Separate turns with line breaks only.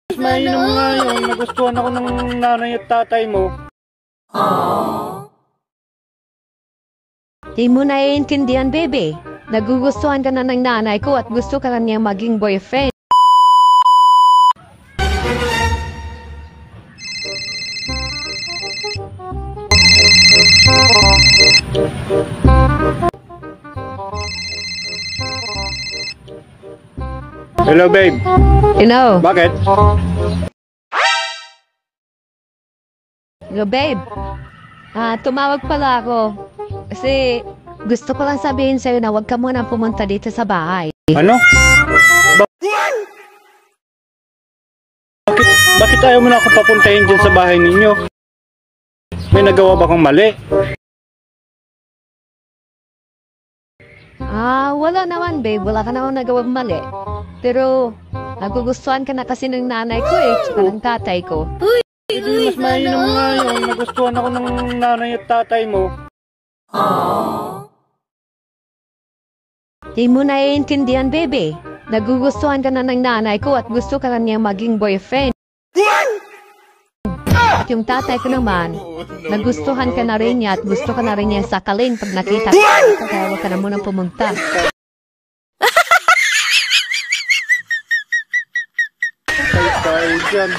Mas mainam nga yung nagustuhan ako ng nanay at tatay mo.
Di mo naiintindihan, baby. Nagugustuhan ka na ng nanay ko at gusto ka na niyang maging boyfriend.
Hello, babe. Bakit?
Hello, babe. Tumawag pala ako. Kasi gusto ko lang sabihin sa'yo na huwag ka muna pumunta dito sa bahay.
Ano? Bakit ayaw mo na ako papuntahin dyan sa bahay ninyo? May nagawa ba kang mali?
Wala naman, babe. Wala ka naman nagawang mali. Pero, nagugustuhan ka na kasi ng nanay ko tsaka ng tatay ko.
Mas mainam nga yung nagustuhan ako ng nanay at tatay mo.
Di mo naiintindihan, baby. Nagugustuhan ka na ng nanay ko at gusto ka na niyang maging boyfriend. At yung tatay ko naman, nagustuhan ka na rin niya at gusto ka na rin niya sakalin pag nakita ka. Kaya huwag ka na munang pumunta.
Tayo dyan.